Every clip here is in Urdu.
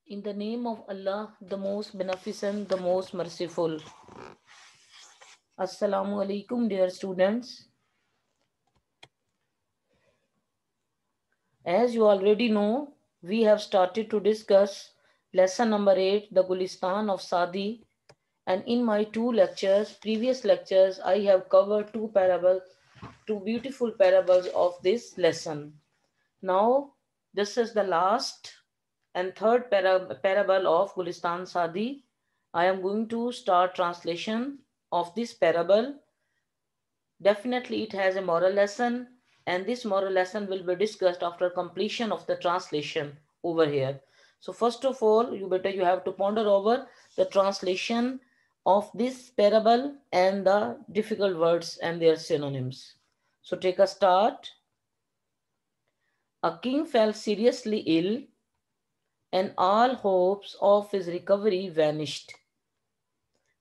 In the name of Allah, the most beneficent, the most merciful. Assalamu alaikum, dear students. As you already know, we have started to discuss lesson number 8, the Gulistan of Sadi. And in my previous lectures, I have covered two beautiful parables of this lesson. Now, this is the last and third parable of Gulistan Sadi. I am going to start translation of this parable. Definitely it has a moral lesson, and this moral lesson will be discussed after completion of the translation over here. So first of all, you have to ponder over the translation of this parable and the difficult words and their synonyms. So take a start. A king fell seriously ill and all hopes of his recovery vanished.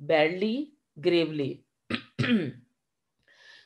badly, gravely.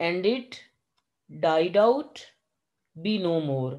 Ended, died out, be no more.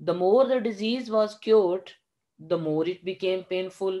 The more the disease was cured, the more it became painful.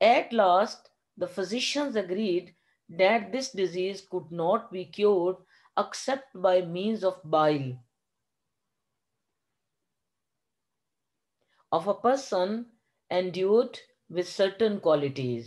At last, the physicians agreed that this disease could not be cured except by means of bile of a person endued with certain qualities.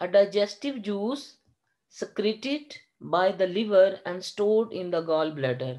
a digestive juice secreted by the liver and stored in the gallbladder.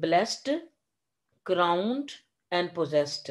blessed, crowned and possessed.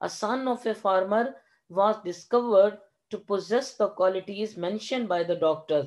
A son of a farmer was discovered to possess the qualities mentioned by the doctor.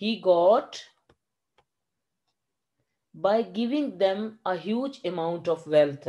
He got by giving them a huge amount of wealth,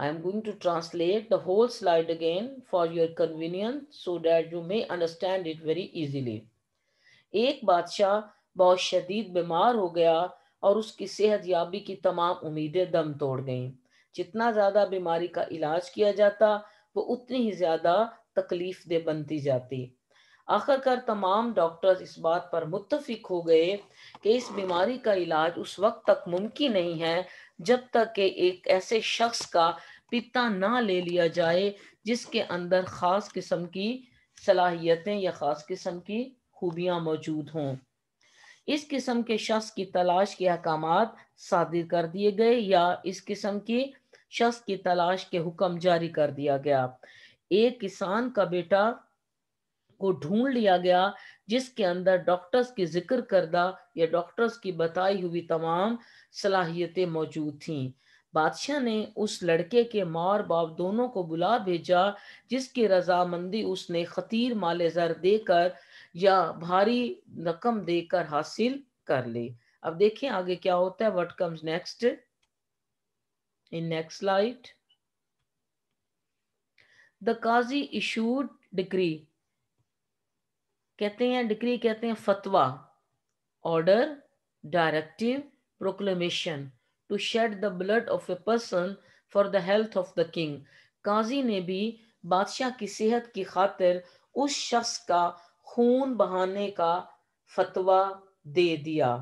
I am going to translate the whole slide again for your convenience so that you may understand it very easily. ایک بادشاہ بہت شدید بیمار ہو گیا اور اس کی صحت یابی کی تمام امیدیں دم توڑ گئیں. جتنا زیادہ بیماری کا علاج کیا جاتا وہ اتنی ہی زیادہ تکلیف دہ بنتی جاتی. آخر کار تمام ڈاکٹرز اس بات پر متفق ہو گئے کہ اس بیماری کا علاج اس وقت تک ممکن نہیں ہے جب تک کہ ایک ایسے شخص کا پتا نہ لے لیا جائے جس کے اندر خاص قسم کی صلاحیتیں یا خاص قسم کی خوبیاں موجود ہوں. اس قسم کے شخص کی تلاش کے احکامات صادر کر دیے گئے یا اس قسم کی شخص کی تلاش کے حکم جاری کر دیا گیا. ایک کسان کا بیٹا کو ڈھونڈ لیا گیا جس کے اندر ڈاکٹرز کی ذکر کردہ یا ڈاکٹرز کی بتائی ہوئی تمام صلاحیتیں موجود تھیں. بادشاہ نے اس لڑکے کے ماں اور باپ دونوں کو بلا بھیجا جس کی رضامندی اس نے خطیر مال زر دے کر یا بھاری رقم دے کر حاصل کر لی. اب دیکھیں آگے کیا ہوتا ہے. what comes next in next slide. the Qazi issued decree. کہتے ہیں ڈگری کہتے ہیں فتویٰ, order, directive, proclamation to shed the blood of a person for the health of the king. قاضی نے بھی بادشاہ کی صحت کی خاطر اس شخص کا خون بہانے کا فتویٰ دے دیا.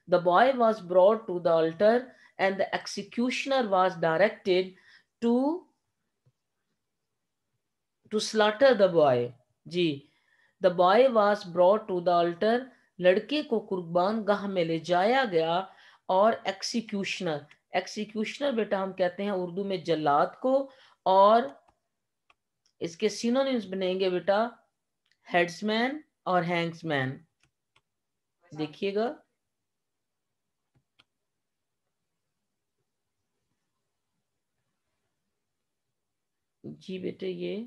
The boy was brought to the altar and the executioner was directed to slaughter the boy. G, The boy was brought to the altar. لڑکے کو قربان گاہ میں لے جایا گیا اور ایکسیکیوشنر بیٹا ہم کہتے ہیں اردو میں جلاد کو, اور اس کے سینونیمز بنیں گے بیٹا ہیڈز مین اور ہینگز مین. دیکھیے گا جی بیٹے یہ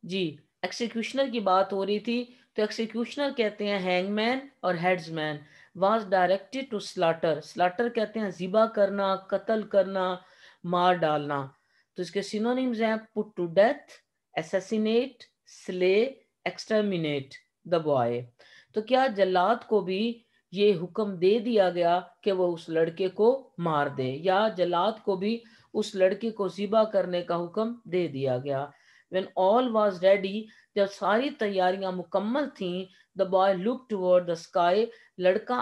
جی ایکسیکیوشنر کی بات ہو رہی تھی تو ایکسیکیوشنر کہتے ہیں ہینگ مین اور headsman. Was directed to slaughter. Slaughter کہتے ہیں ذبح کرنا, قتل کرنا, مار ڈالنا. تو اس کے سینونیمز ہیں پٹ ٹو ڈیتھ, اسیسینیٹ, سلے, ایکسٹرمینیٹ دا بوائے. تو کیا جلاد کو بھی یہ حکم دے دیا گیا کہ وہ اس لڑکے کو مار دے, یا جلاد کو بھی اس لڑکے کو ذبح کرنے کا حکم دے دیا گیا. When all was ready, جب ساری تیاریاں مکمل تھیں, the boy looked toward the sky. لڑکے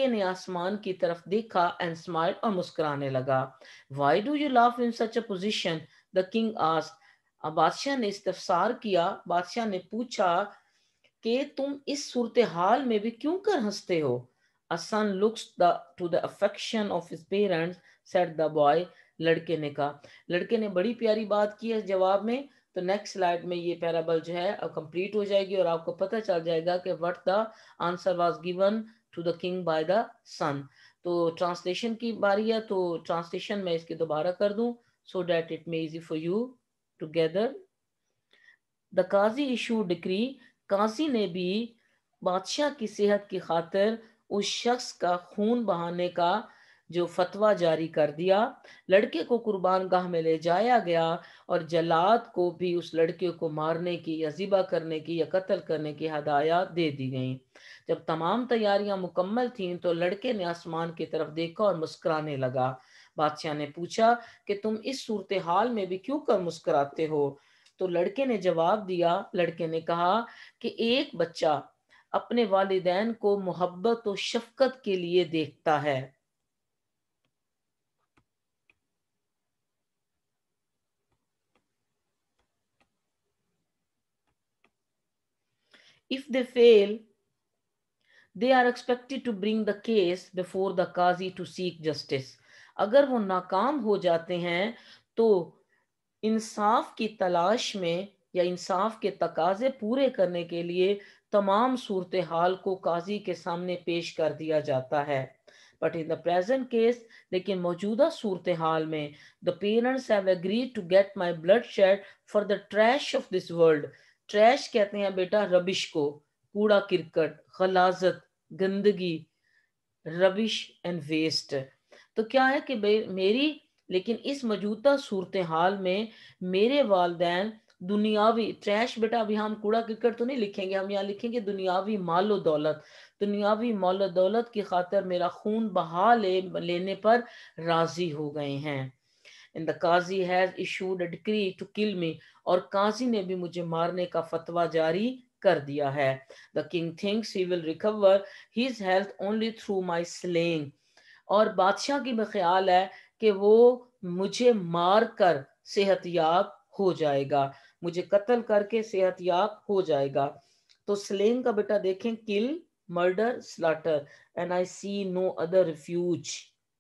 نے آسمان کی طرف دیکھا and smiled اور مسکرانے لگا. Why do you laugh in such a position? The king asked. بادشاہ نے استفسار کیا, بادشاہ نے پوچھا کہ تم اس صورتحال میں بھی کیوں کر ہنستے ہو. A son looks to the affection of his parents, said the boy. لڑکے نے کہا. لڑکے نے بڑی پیاری بات کی ہے جواب میں. تو نیکسٹ سلائیڈ میں یہ پیرابل جو ہے کمپلیٹ ہو جائے گی اور آپ کو پتہ چل جائے گا کہ what the answer was given to the king by the son. تو ٹرانسلیشن کی باری ہے, تو ٹرانسلیشن میں اس کی دوبارہ کر دوں so that it may easy for you together. The Qazi issue decree. قاضی نے بھی بادشاہ کی صحت کی خاطر اس شخص کا خون بہانے کا جو فتویٰ جاری کر دیا. لڑکے کو قربان گاہ میں لے جایا گیا اور جلاد کو بھی اس لڑکے کو مارنے کی یا ذبح کرنے کی یا قتل کرنے کی ہدایات دے دی گئیں. جب تمام تیاریاں مکمل تھیں تو لڑکے نے آسمان کی طرف دیکھا اور مسکرانے لگا. بادشاہ نے پوچھا کہ تم اس صورتحال میں بھی کیوں کر مسکراتے ہو. تو لڑکے نے جواب دیا, لڑکے نے کہا کہ ایک بچہ اپنے والدین کو محبت و شفقت کے لیے دیکھتا ہے. If they fail, they are expected to bring the case before the qazi to seek justice. اگر وہ ناکام ہو جاتے ہیں تو انصاف کی تلاش میں یا انصاف کے تقاضے پورے کرنے کے لیے تمام صورتحال کو قاضی کے سامنے پیش کر دیا جاتا ہے. But in the present case, لیکن موجودہ صورتحال میں the parents have agreed to get my blood shed for the trash of this world. Trash کہتے ہیں بیٹا ربش کو, کوڑا کرکٹ, غلاظت, گندگی, ربش اینڈ ویسٹ. تو تو کیا ہے کہ میری لیکن اس موجودہ صورتحال میں میرے والدین دنیاوی ٹریش، بیٹا ابھی ہم کوڑا کرکٹ تو نہیں لکھیں گے، ہم یہاں لکھیں گے دنیاوی مال و دولت، دنیاوی مال و دولت کی خاطر میرا خون بہا لینے پر راضی ہو گئے ہیں. And the Qazi has issued a decree to kill me، اور قاضی نے بھی مجھے مارنے کا فتویٰ جاری کر دیا ہے. The king thinks he will recover his health only through my slaying، اور بادشاہ کی بھی خیال ہے کہ وہ مجھے مار کر صحت یاب ہو جائے گا، مجھے قتل کر کے صحت یاب ہو جائے گا. تو سلینگ کا بیٹا دیکھیں، kill, murder, slaughter, and I see no other refuge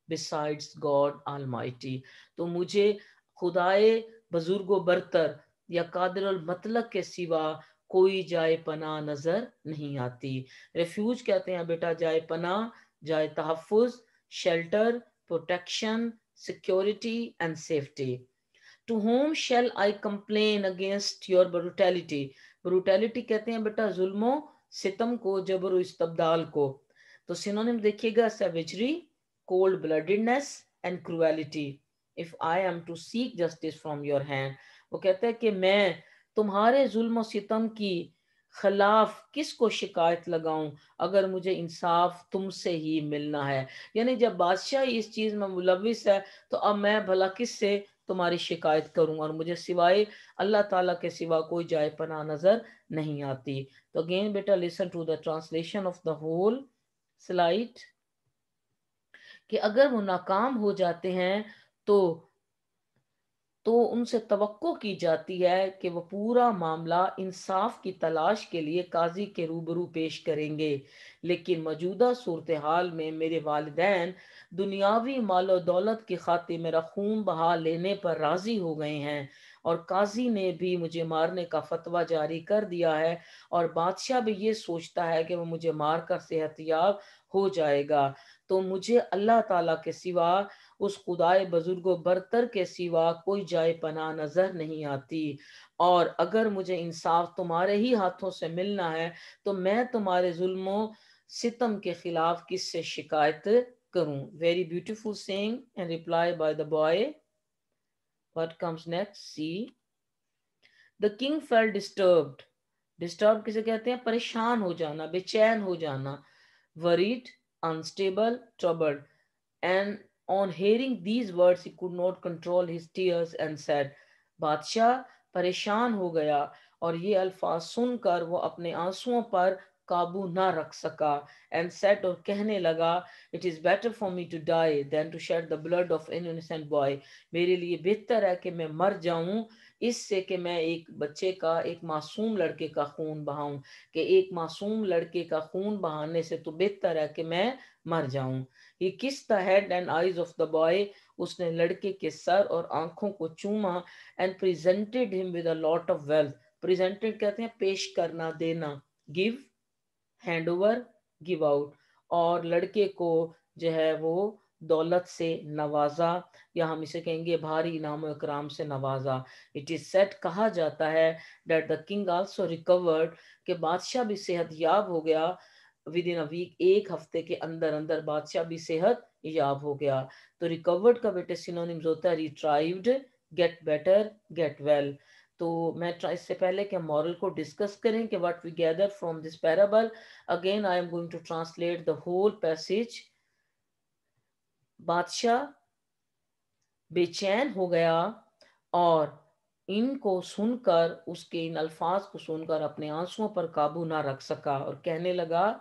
besides God Almighty. تو مجھے خدائے بزرگ و برتر یا قادر المطلق کے سوا کوئی جائے پناہ نظر نہیں آتی. ریفیوج کہتے ہیں بیٹا جائے پناہ، جائے تحفظ، shelter, protection, security and safety. To whom shall I complain against your brutality؟ brutality کہتے ہیں بیٹا ظلم و ستم کو، جبر و استبدال کو. تو سینونیم دیکھیے گا، savagery، cold bloodedness and cruelty. If I am to seek justice from your hand، وہ کہتا ہے کہ میں تمہارے ظلم و ستم کی خلاف کس کو شکایت لگاؤں اگر مجھے انصاف تم سے ہی ملنا ہے. یعنی جب بادشاہ اس چیز میں ملوث ہے تو اب میں بھلا کس سے تمہاری شکایت کروں، اور مجھے سوائے اللہ تعالیٰ کے سوا کوئی جائے پناہ نظر نہیں آتی. تو again beta listen to the translation of the whole slide، کہ اگر وہ ناکام ہو جاتے ہیں تو ان سے توقع کی جاتی ہے کہ وہ پورا معاملہ انصاف کی تلاش کے لیے قاضی کے روبرو پیش کریں گے. لیکن موجودہ صورتحال میں میرے والدین دنیاوی مال و دولت کی خاطر میرا خون بہا لینے پر راضی ہو گئے ہیں، اور قاضی نے بھی مجھے مارنے کا فتویٰ جاری کر دیا ہے، اور بادشاہ بھی یہ سوچتا ہے کہ وہ مجھے مار کر صحت یاب ہو جائے گا. تو مجھے اللہ تعالیٰ کے سوا، اس خدائے بزرگ و برتر کے سوا کوئی جائے پناہ نظر نہیں آتی. اور اگر مجھے انصاف تمہارے ہی ہاتھوں سے ملنا ہے تو میں تمہارے ظلم و ستم کے خلاف کس سے شکایت کروں. Very beautiful saying and reply by the boy. What comes next? See. The king felt disturbed. Disturbed کسے کہتے ہیں؟ پریشان ہو جانا، بے چین ہو جانا. Worried, unstable, troubled. And on hearing these words he could not control his tears and said، بادشاہ پریشان ہو گیا اور یہ الفاظ سن کر وہ اپنے آنسوؤں پر قابو نہ رکھ سکا. and said، اور کہنے لگا، it is better for me to die than to shed the blood of an innocent boy۔ میرے لیے بہتر ہے کہ میں مر جاؤں اس سے کہ میں ایک بچے کا، ایک معصوم لڑکے کا خون بہاؤں، کہ ایک معصوم لڑکے کا خون بہانے سے تو بہتر ہے کہ میں مر جاؤں. He kissed the head and eyes of the boy، اس نے لڑکے کے سر اور آنکھوں کو چوما. and presented him with a lot of wealth۔ presented کہتے ہیں پیش کرنا، دینا. give، hand over, give out. اور لڑکے کو جو ہے وہ دولت سے نوازا، یا ہم اسے کہیں گے بھاری انعام و اکرام سے نوازا. اٹ از سیٹ، کہا جاتا ہے، that the king also record, کہ بادشاہ بھی صحت یاب ہو گیا. ود ان ویک، ایک ہفتے کے اندر اندر بادشاہ بھی صحت یاب ہو گیا. تو ریکورڈ کا بیٹے سینونیمز ہوتا ہے ریٹرائیوڈ، گیٹ بیٹر، گیٹ ویل. تو میں اس سے پہلے کہ مورل کو ڈسکس کریں کہ what we gather from this parable، again I am going to translate the whole passage۔ بادشاہ بے چین ہو گیا اور ان کو سن کر، اس کے ان الفاظ کو سن کر اپنے آنسوؤں پر قابو نہ رکھ سکا، اور کہنے لگا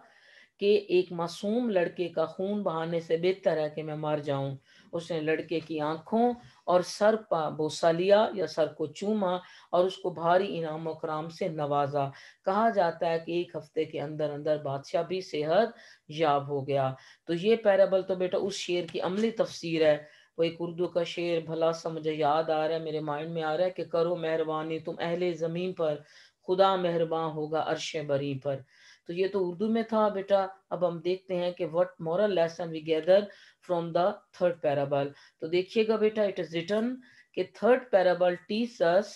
کہ ایک معصوم لڑکے کا خون بہانے سے بہتر ہے کہ میں مر جاؤں. اس نے لڑکے کی آنکھوں اور سر پر بوسہ لیا یا سر کو چوما اور اس کو بھاری انعام و کرام سے نوازا. کہا جاتا ہے کہ ایک ہفتے کے اندر اندر بادشاہ بھی صحت یاب ہو گیا. تو یہ پیرابل تو بیٹا اس شعر کی عملی تفسیر ہے. وہ ایک اردو کا شعر بھلا سا مجھے یاد آ رہا ہے، میرے مائنڈ میں آ رہا ہے کہ کرو مہربانی تم اہل زمین پر، خدا مہربان ہوگا عرش بری پر. تو یہ تو اردو میں تھا بیٹا. اب ہم دیکھتے ہیں کہ what moral lesson we gather from the third parable. تو دیکھیے گا بیٹا، it is written کہ third parable teaches us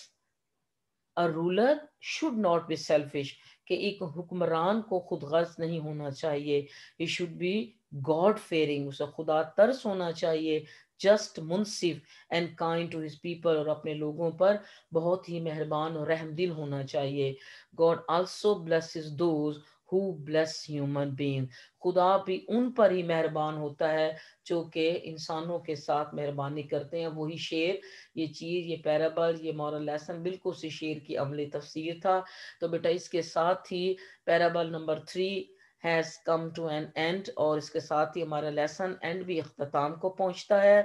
a ruler should not be selfish، کہ ایک حکمران کو خود غرض نہیں ہونا چاہیے. he should be God fearing, اسے خدا ترس ہونا چاہیے، جسٹ، منصف، and kind to his people, اور اپنے لوگوں پر بہت ہی مہربان اور رحم دل ہونا چاہیے. God also blesses those who bless human being, خدا بھی ان پر ہی مہربان ہوتا ہے جو کہ انسانوں کے ساتھ مہربانی کرتے ہیں. وہی شعر، یہ چیز، یہ پیرابل، یہ مورل لیسن بالکل اسی شعر کی عملی تفسیر تھا. تو بیٹا اس کے ساتھ ہی پیرابل number 3 has come to an end، اور اس کے ساتھ ہی ہمارا لیسن اینڈ بھی اختتام کو پہنچتا ہے.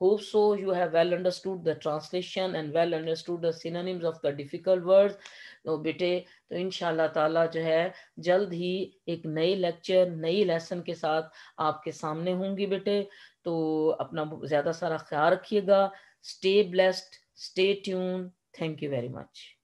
hope so you have well understood the translation and well understood the synonyms of the difficult words. تو بیٹے تو انشاءاللہ تعالی جو ہے جلد ہی ایک نئی لیکچر، نئی لیسن کے ساتھ آپ کے سامنے ہوں گی بیٹے. تو اپنا زیادہ سارا خیال رکھیے گا. Stay blessed, stay tuned. Thank you very much.